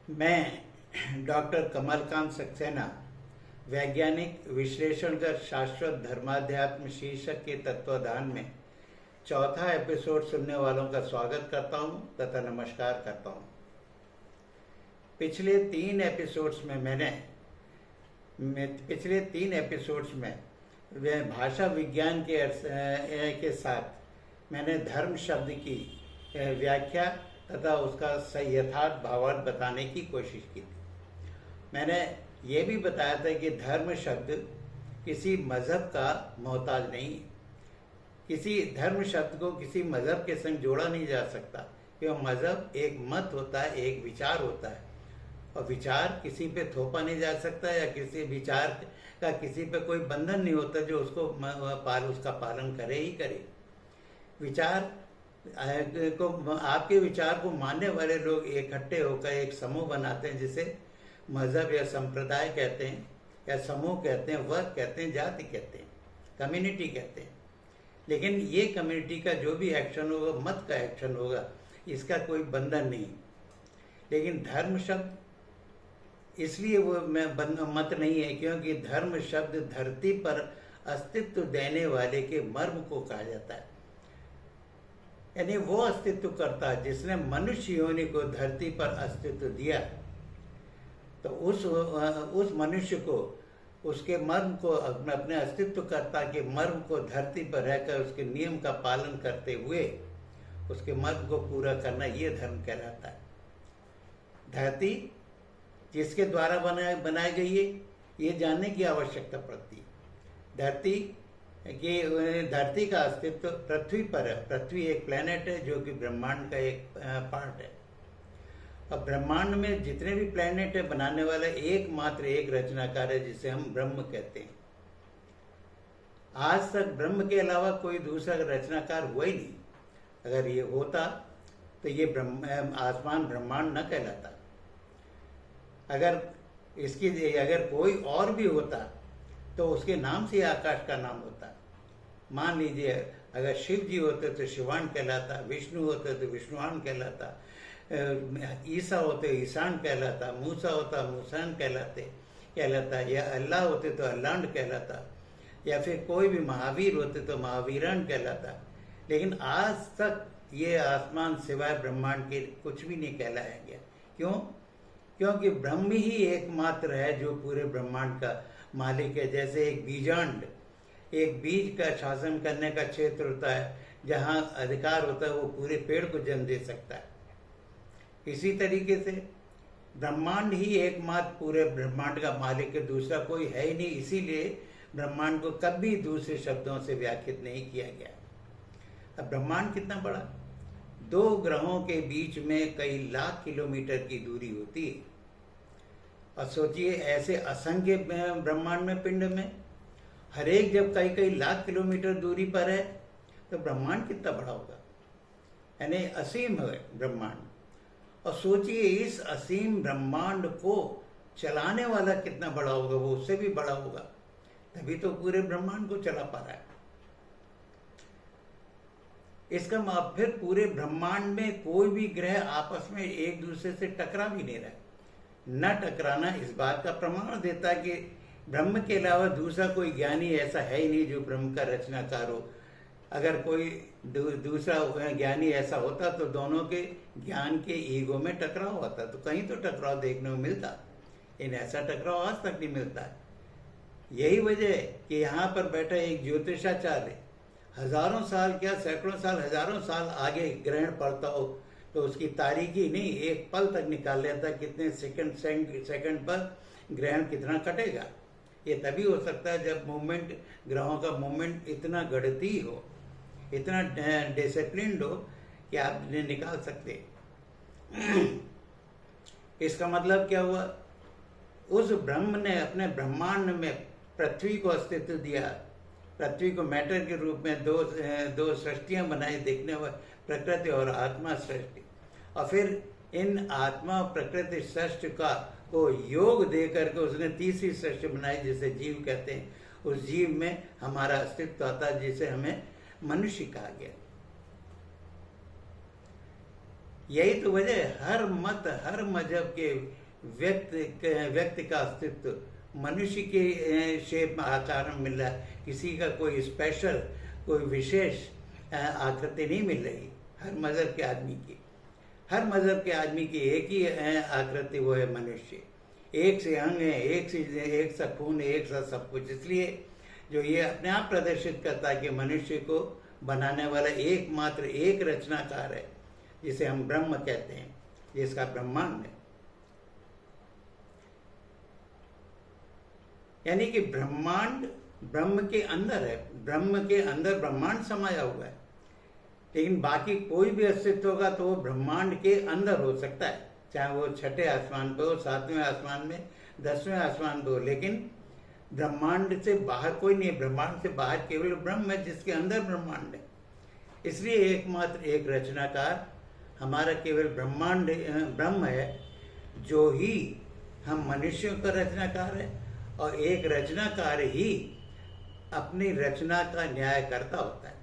मैं डॉक्टर कमलकांत सक्सेना वैज्ञानिक विश्लेषणगत शाश्वत धर्माध्यात्म शीर्षक के तत्वाधान में चौथा एपिसोड सुनने वालों का स्वागत करता हूं तथा नमस्कार करता हूं। पिछले तीन एपिसोड्स में भाषा विज्ञान के साथ मैंने धर्म शब्द की व्याख्या तथा उसका यथार्थ भावार्थ बताने की कोशिश की थी। मैंने ये भी बताया था कि धर्म शब्द किसी मजहब का मोहताज नहीं है। किसी धर्म शब्द को किसी मजहब के संग जोड़ा नहीं जा सकता, क्योंकि मजहब एक मत होता है, एक विचार होता है, और विचार किसी पे थोपा नहीं जा सकता या किसी विचार का किसी पे कोई बंधन नहीं होता जो उसका पालन करे ही करे। विचार को, आपके विचार को मानने वाले लोग इकट्ठे होकर एक समूह बनाते हैं, जिसे मजहब या संप्रदाय कहते हैं, या समूह कहते हैं, वर्ग कहते हैं, जाति कहते हैं, कम्युनिटी कहते हैं। लेकिन ये कम्युनिटी का जो भी एक्शन होगा, मत का एक्शन होगा, इसका कोई बंधन नहीं। लेकिन धर्म शब्द इसलिए वो मत नहीं है क्योंकि धर्म शब्द धरती पर अस्तित्व देने वाले के मर्म को कहा जाता है। यानी वो अस्तित्व करता है जिसने मनुष्य योनि को धरती पर अस्तित्व दिया, तो उस मनुष्य को, उसके मर्म को, अपने अस्तित्वकर्ता के मर्म को धरती पर रहकर उसके नियम का पालन करते हुए उसके मर्म को पूरा करना, ये धर्म कहलाता है। धरती जिसके द्वारा बनाई गई है, ये जानने की आवश्यकता पड़ती है। धरती का अस्तित्व पृथ्वी पर है। पृथ्वी एक प्लेनेट है जो कि ब्रह्मांड का एक पार्ट है। अब ब्रह्मांड में जितने भी प्लेनेट है, बनाने वाला एकमात्र एक रचनाकार है जिसे हम ब्रह्म कहते हैं। आज तक ब्रह्म के अलावा कोई दूसरा रचनाकार हुआ ही नहीं। अगर ये होता तो ये आसमान ब्रह्मांड न कहलाता। अगर कोई और भी होता तो उसके नाम से आकाश का नाम होता। मान लीजिए अगर शिव जी होते तो शिवान कहलाता, विष्णु होते तो विष्णुवान कहलाता, ईसा होते ईशान कहलाता, मूसा होता मूसान कहलाता, या अल्लाह होते तो अल्लांड कहलाता, या फिर कोई भी महावीर होते तो महावीरान कहलाता। लेकिन आज तक ये आसमान सिवाय ब्रह्मांड के कुछ भी नहीं कहलाया गया। क्यों? क्योंकि ब्रह्म ही एकमात्र है जो पूरे ब्रह्मांड का मालिक है। जैसे एक बीजांड, एक बीज का शासन करने का क्षेत्र होता है, जहाँ अधिकार होता है, वो पूरे पेड़ को जन्म दे सकता है। इसी तरीके से ब्रह्मांड ही एकमात्र पूरे ब्रह्मांड का मालिक है, दूसरा कोई है ही नहीं। इसीलिए ब्रह्मांड को कभी दूसरे शब्दों से व्याख्यात नहीं किया गया। अब ब्रह्मांड कितना बड़ा? 2 ग्रहों के बीच में कई लाख किलोमीटर की दूरी होती है। और सोचिए, ऐसे असंख्य ब्रह्मांड में, पिंड में, हर एक जब कई लाख किलोमीटर दूरी पर है, तो ब्रह्मांड कितना बड़ा होगा? यानी असीम है ब्रह्मांड। और सोचिए, इस असीम ब्रह्मांड को चलाने वाला कितना बड़ा होगा? वो उससे भी बड़ा होगा, तभी तो पूरे ब्रह्मांड को चला पा रहा है। इसका मतलब फिर पूरे ब्रह्मांड में कोई भी ग्रह आपस में एक दूसरे से टकरा भी नहीं रहा है। न टकराना इस बात का प्रमाण देता है कि ब्रह्म के अलावा दूसरा कोई ज्ञानी ऐसा है ही नहीं जो ब्रह्म का रचनाकार हो। अगर कोई दूसरा ज्ञानी ऐसा होता तो दोनों के ज्ञान के ईगो में टकराव होता, तो कहीं तो टकराव देखने को मिलता। इन ऐसा टकराव आज तक नहीं मिलता है। यही वजह है कि यहाँ पर बैठा एक ज्योतिषाचार्य हजारों साल, क्या सैकड़ों साल, हजारों साल आगे ग्रहण पड़ता हो तो उसकी तारीखी नहीं, एक पल तक निकाल लेता कितने सेकंड पर ग्रहण कितना कटेगा। ये तभी हो सकता है जब मूवमेंट, ग्रहों का मूवमेंट इतना गणितीय हो, इतना डिसिप्लिन्ड हो कि आप निकाल सकते। इसका मतलब क्या हुआ? उस ब्रह्म ने अपने ब्रह्मांड में पृथ्वी को अस्तित्व दिया। पृथ्वी को मैटर के रूप में दो सृष्टियां बनाई, देखने वाली प्रकृति और आत्मा सृष्टि। और फिर इन आत्मा और प्रकृति सृष्टि को योग दे करके उसने तीसरी सृष्टि बनाई, जिसे जीव कहते हैं। उस जीव में हमारा अस्तित्व आता है, जिसे हमें मनुष्य कहा गया। यही तो वजह है, हर मत हर मजहब के व्यक्ति का अस्तित्व मनुष्य के शेप में आकार में मिल रहा है। किसी का कोई स्पेशल कोई विशेष आकृति नहीं मिल रही। हर मजहब के आदमी की, हर मजहब के आदमी की एक ही आकृति, वो है मनुष्य। एक से अंग है, एक सा खून है, एक सा सब कुछ। इसलिए जो ये अपने आप प्रदर्शित करता है कि मनुष्य को बनाने वाला एकमात्र एक रचनाकार है, जिसे हम ब्रह्म कहते हैं, जिसका ब्रह्मांड है। यानी कि ब्रह्मांड ब्रह्म के अंदर है, ब्रह्म के अंदर ब्रह्मांड समाया हुआ है। लेकिन बाकी कोई भी अस्तित्व होगा तो वो ब्रह्मांड के अंदर हो सकता है, चाहे वो छठे आसमान पे हो, 7वें आसमान में, 10वें आसमान पे हो, लेकिन ब्रह्मांड से बाहर कोई नहीं है। ब्रह्मांड से बाहर केवल ब्रह्म है, जिसके अंदर ब्रह्मांड है। इसलिए एकमात्र एक रचनाकार हमारा केवल ब्रह्मांड ब्रह्म है, जो ही हम मनुष्यों का रचनाकार है, और एक रचनाकार ही अपनी रचना का न्याय करता होता है।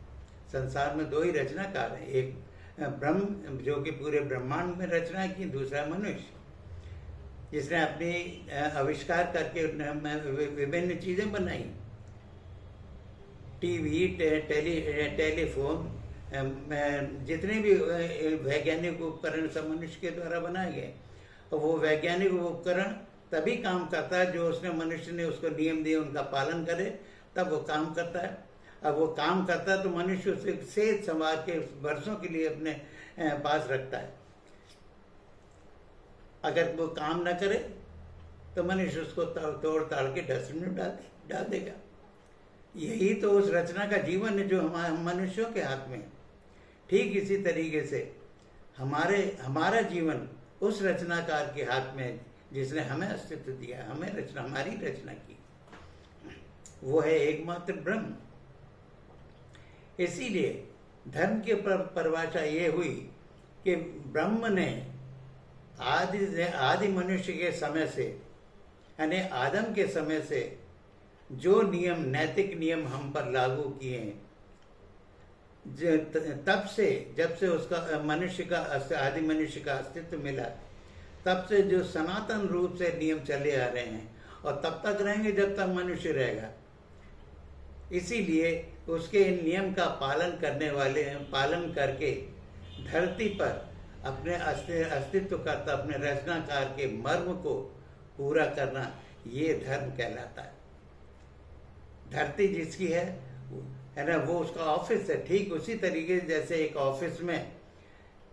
संसार में दो ही रचनाकार हैं, एक ब्रह्म जो कि पूरे ब्रह्मांड में रचना की, दूसरा मनुष्य जिसने अपनी आविष्कार करके विभिन्न चीजें बनाई। टीवी, टेलीफोन, जितने भी वैज्ञानिक उपकरण सब मनुष्य के द्वारा बनाए गए। और वो वैज्ञानिक उपकरण तभी काम करता है जो उसने मनुष्य ने उसको नियम दिए, उनका पालन करे, तब वो काम करता है। अब वो काम करता है तो मनुष्य उसे सेहत संभाल के वर्षों के लिए अपने पास रखता है। अगर वो काम न करे तो मनुष्य उसको तोड़ ताड़ के डस्टबिन में डाल देगा। यही तो उस रचना का जीवन है जो हम मनुष्यों के हाथ में है। ठीक इसी तरीके से हमारा जीवन उस रचनाकार के हाथ में है, जिसने हमें अस्तित्व दिया, हमें हमारी रचना की। वो है एकमात्र ब्रह्म। इसीलिए धर्म की परिभाषा ये हुई कि ब्रह्म ने आदि मनुष्य के समय से, यानी आदम के समय से जो नियम, नैतिक नियम हम पर लागू किए हैं, तब से, जब से उसका आदि मनुष्य का अस्तित्व मिला, तब से जो सनातन रूप से नियम चले आ रहे हैं, और तब तक रहेंगे जब तक मनुष्य रहेगा। इसीलिए उसके नियम का पालन करके धरती पर अपने अस्तित्व करता, अपने रचनाकार के मर्म को पूरा करना, ये धर्म कहलाता है। धरती जिसकी है ना, वो उसका ऑफिस है। ठीक उसी तरीके से जैसे एक ऑफिस में,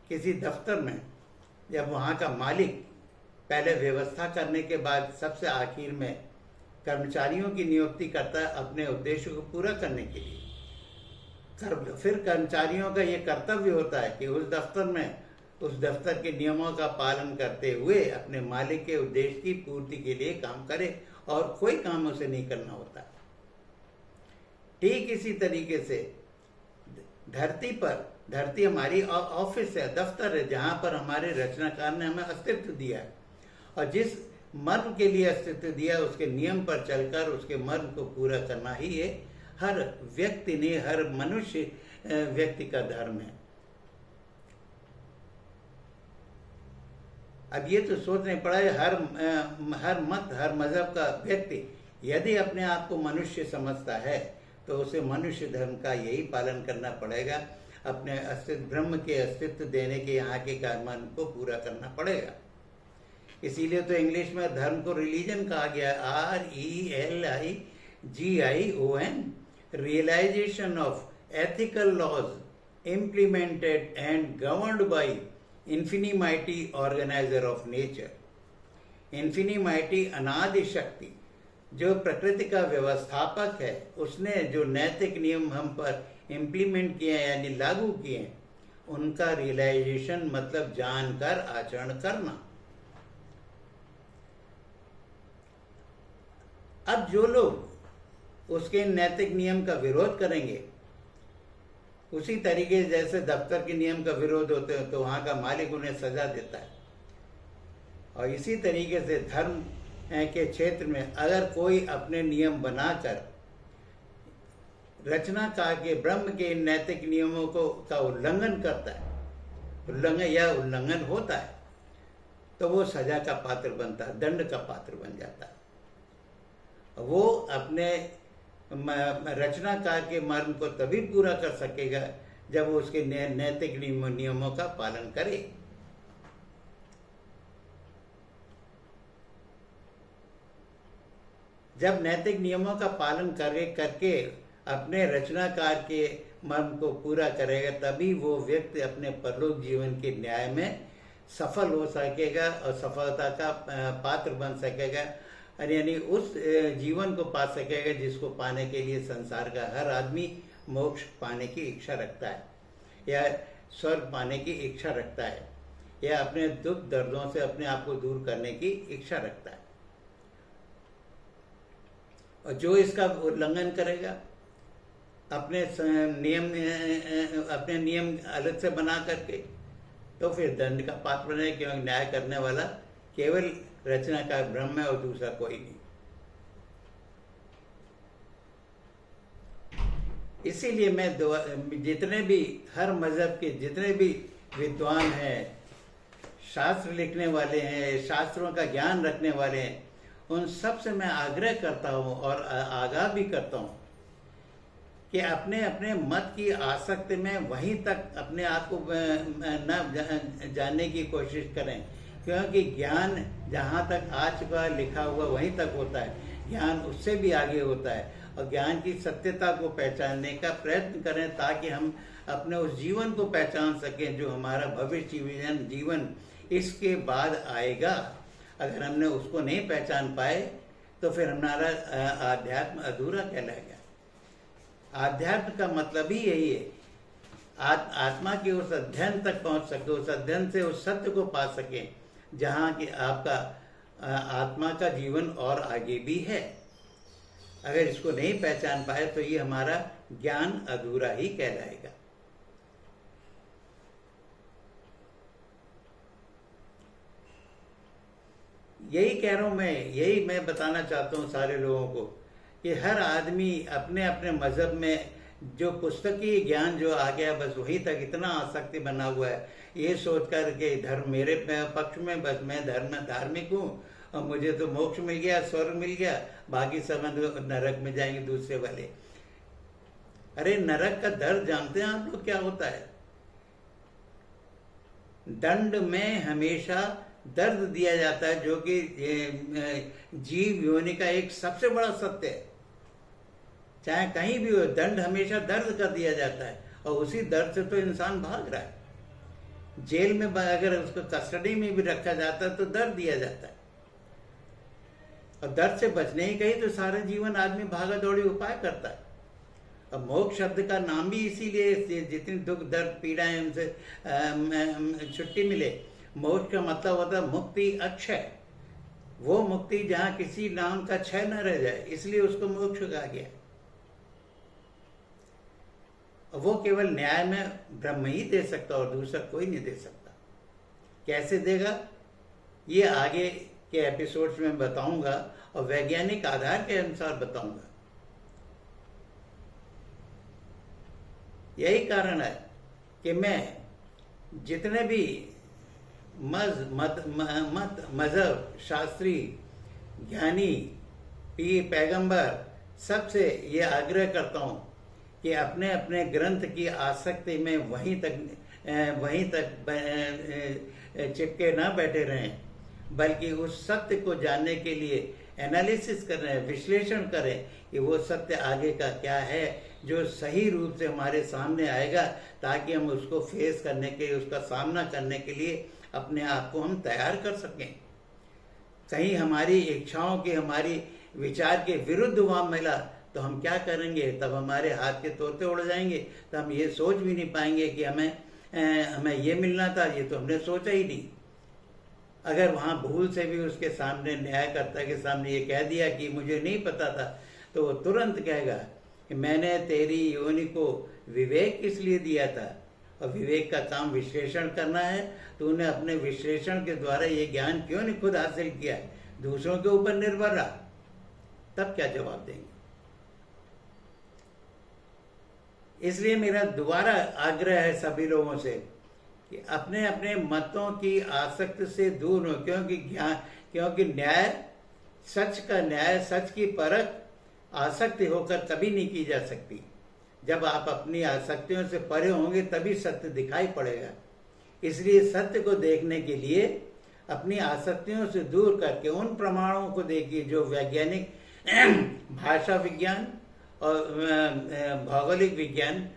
किसी दफ्तर में, जब वहाँ का मालिक पहले व्यवस्था करने के बाद सबसे आखिर में कर्मचारियों की नियुक्ति करता है अपने उद्देश्य को पूरा करने के लिए, फिर कर्मचारियों का ये कर्तव्य होता है कि उस दफ्तर के नियमों का पालन करते हुए अपने मालिक के उद्देश्य की पूर्ति के लिए काम करे, और कोई काम उसे नहीं करना होता। ठीक इसी तरीके से धरती हमारी ऑफिस है, दफ्तर है, जहां पर हमारे रचनाकार ने हमें अस्तित्व दिया है, और जिस मर्म के लिए अस्तित्व दिया, उसके नियम पर चलकर उसके मर्म को पूरा करना ही है हर व्यक्ति ने, हर मनुष्य व्यक्ति का धर्म है। अब ये तो सोचने पड़ा है, हर मजहब का व्यक्ति यदि अपने आप को मनुष्य समझता है तो उसे मनुष्य धर्म का यही पालन करना पड़ेगा, अपने अस्तित्व, ब्रह्म के अस्तित्व देने के यहाँ के कर्म को पूरा करना पड़ेगा। इसीलिए तो इंग्लिश में धर्म को रिलीजन कहा गया, RELIGION, realisation of ethical laws implemented and governed by infinimity organiser of nature. Infinimity अनादि शक्ति जो प्रकृति का व्यवस्थापक है, उसने जो नैतिक नियम हम पर इम्प्लीमेंट किए हैं, यानी लागू किए हैं, उनका रियलाइजेशन मतलब जानकर आचरण करना। अब जो लोग उसके नैतिक नियम का विरोध करेंगे, उसी तरीके जैसे दफ्तर के नियम का विरोध होते हैं तो वहां का मालिक उन्हें सजा देता है, और इसी तरीके से धर्म के क्षेत्र में अगर कोई अपने नियम बनाकर रचनाकार के, ब्रह्म के नैतिक नियमों का उल्लंघन करता है, उल्लंघन होता है तो वो सजा का पात्र बनता है, दंड का पात्र बन जाता है। वो अपने रचनाकार के मर्म को तभी पूरा कर सकेगा जब वो उसके नैतिक नियमों का पालन करे। जब नैतिक नियमों का पालन करके अपने रचनाकार के मर्म को पूरा करेगा, तभी वो व्यक्ति अपने परलोक जीवन के न्याय में सफल हो सकेगा और सफलता का पात्र बन सकेगा, यानी उस जीवन को पा सकेगा जिसको पाने के लिए संसार का हर आदमी मोक्ष पाने की इच्छा रखता है, या स्वर्ग पाने की इच्छा रखता है, या अपने दुख दर्दों से अपने आप को दूर करने की इच्छा रखता है। और जो इसका उल्लंघन करेगा, अपने नियम अलग से बना करके, तो फिर दंड का पात्र बने, क्योंकि न्याय करने वाला केवल रचनाकार ब्रह्म है और दूसरा कोई नहीं। इसीलिए मैं जितने भी हर मजहब के जितने भी विद्वान हैं, शास्त्र लिखने वाले हैं, शास्त्रों का ज्ञान रखने वाले हैं, उन सब से मैं आग्रह करता हूँ और आगाह भी करता हूँ कि अपने अपने मत की आसक्ति में वहीं तक अपने आप को न जानने की कोशिश करें, क्योंकि ज्ञान जहाँ तक आ चुका लिखा हुआ वहीं तक होता है, ज्ञान उससे भी आगे होता है। और ज्ञान की सत्यता को पहचानने का प्रयत्न करें ताकि हम अपने उस जीवन को पहचान सकें जो हमारा भविष्य जीवन इसके बाद आएगा। अगर हमने उसको नहीं पहचान पाए तो फिर हमारा आध्यात्म अधूरा कहलाएगा। आध्यात्म का मतलब ही यही है, आत्मा के उस अध्ययन तक पहुंच सके, उस अध्ययन से उस सत्य को पा सके जहाँ कि आपका आत्मा का जीवन और आगे भी है। अगर इसको नहीं पहचान पाए तो ये हमारा ज्ञान अधूरा ही कहलाएगा। यही कह रहा हूं मैं, यही मैं बताना चाहता हूं सारे लोगों को कि हर आदमी अपने अपने मजहब में जो पुस्तकीय ज्ञान जो आ गया बस वही तक इतना आसक्ति बना हुआ है, ये सोचकर के धर्म मेरे पक्ष में, बस मैं धार्मिक हूँ और मुझे तो मोक्ष मिल गया, स्वर्ग मिल गया, बाकी सब नरक में जाएंगे दूसरे वाले। अरे नरक का दर्द जानते हैं आप लोग क्या होता है? दंड में हमेशा दर्द दिया जाता है, जो कि जीव योनि का एक सबसे बड़ा सत्य है। चाहे कहीं भी हो, दंड हमेशा दर्द का दिया जाता है, और उसी दर्द से तो इंसान भाग रहा है। जेल में अगर उसको कस्टडी में भी रखा जाता है तो दर्द दिया जाता है, और दर्द से बचने ही कहीं तो सारा जीवन आदमी भागा दौड़ी उपाय करता है। अब मोक्ष शब्द का नाम भी इसीलिए, जितनी दुख दर्द पीड़ाएं उनसे छुट्टी मिले। मोक्ष का मतलब होता है मुक्ति अक्षय, वो मुक्ति जहाँ किसी नाम का क्षय न रह जाए, इसलिए उसको मोक्ष कहा गया। वो केवल न्याय में ब्रह्म ही दे सकता और दूसरा कोई नहीं दे सकता। कैसे देगा ये आगे के एपिसोड्स में बताऊंगा और वैज्ञानिक आधार के अनुसार बताऊंगा। यही कारण है कि मैं जितने भी मजहब शास्त्री ज्ञानी पैगंबर सबसे ये आग्रह करता हूँ कि अपने अपने ग्रंथ की आसक्ति में वहीं तक चिपके ना बैठे रहें, बल्कि उस सत्य को जानने के लिए एनालिसिस करें, विश्लेषण करें कि वो सत्य आगे का क्या है जो सही रूप से हमारे सामने आएगा, ताकि हम उसको फेस करने के, उसका सामना करने के लिए अपने आप को हम तैयार कर सकें। कहीं हमारी इच्छाओं के, हमारी विचार के विरुद्ध वहाँ मिला तो हम क्या करेंगे? तब हमारे हाथ के तोते उड़ जाएंगे, तो हम ये सोच भी नहीं पाएंगे कि हमें ये मिलना था, ये तो हमने सोचा ही नहीं। अगर वहाँ भूल से भी उसके सामने, न्यायकर्ता के सामने ये कह दिया कि मुझे नहीं पता था, तो वो तुरंत कहेगा कि मैंने तेरी योनि को विवेक किस लिए दिया था, और विवेक का काम विश्लेषण करना है। तूने अपने विश्लेषण के द्वारा ये ज्ञान क्यों नहीं खुद हासिल किया, दूसरों के ऊपर निर्भर रहा? तब क्या जवाब देंगे? इसलिए मेरा दोबारा आग्रह है सभी लोगों से कि अपने अपने मतों की आसक्ति से दूर हो, क्योंकि न्याय, सच का न्याय, सच की परख आसक्ति होकर कभी नहीं की जा सकती। जब आप अपनी आसक्तियों से परे होंगे तभी सत्य दिखाई पड़ेगा। इसलिए सत्य को देखने के लिए अपनी आसक्तियों से दूर करके उन प्रमाणों को देखिए जो वैज्ञानिक भाषा विज्ञान और भौगोलिक विज्ञान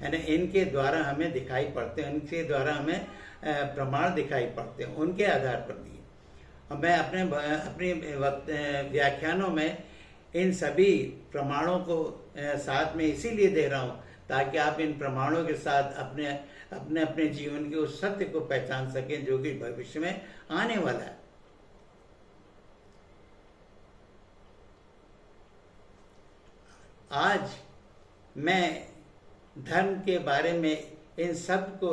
है ना, इनके द्वारा हमें दिखाई पड़ते हैं, इनके द्वारा हमें प्रमाण दिखाई पड़ते हैं, उनके आधार पर दिए। और मैं अपने व्याख्यानों में इन सभी प्रमाणों को साथ में इसीलिए दे रहा हूँ ताकि आप इन प्रमाणों के साथ अपने अपने जीवन के उस सत्य को पहचान सकें जो कि भविष्य में आने वाला है। आज मैं धर्म के बारे में इन सबको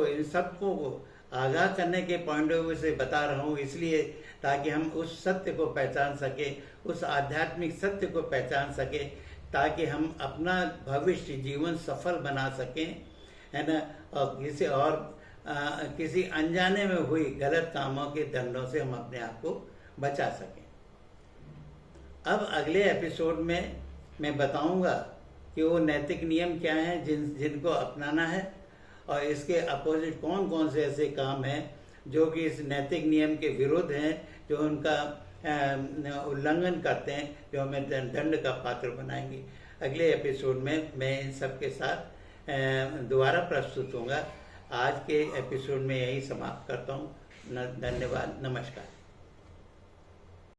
आगाह करने के पॉइंट ऑफ व्यू से बता रहा हूँ, इसलिए ताकि हम उस सत्य को पहचान सके, उस आध्यात्मिक सत्य को पहचान सके, ताकि हम अपना भविष्य जीवन सफल बना सकें, है ना, और किसी अनजाने में हुई गलत कामों के दंडों से हम अपने आप को बचा सकें। अब अगले एपिसोड में मैं बताऊंगा कि वो नैतिक नियम क्या हैं जिनको अपनाना है, और इसके अपोजिट कौन कौन से ऐसे काम हैं जो कि इस नैतिक नियम के विरुद्ध हैं, जो उनका उल्लंघन करते हैं, जो हमें दंड का पात्र बनाएंगे। अगले एपिसोड में मैं इन सब के साथ दोबारा प्रस्तुत होऊंगा। आज के एपिसोड में यही समाप्त करता हूँ। धन्यवाद, नमस्कार।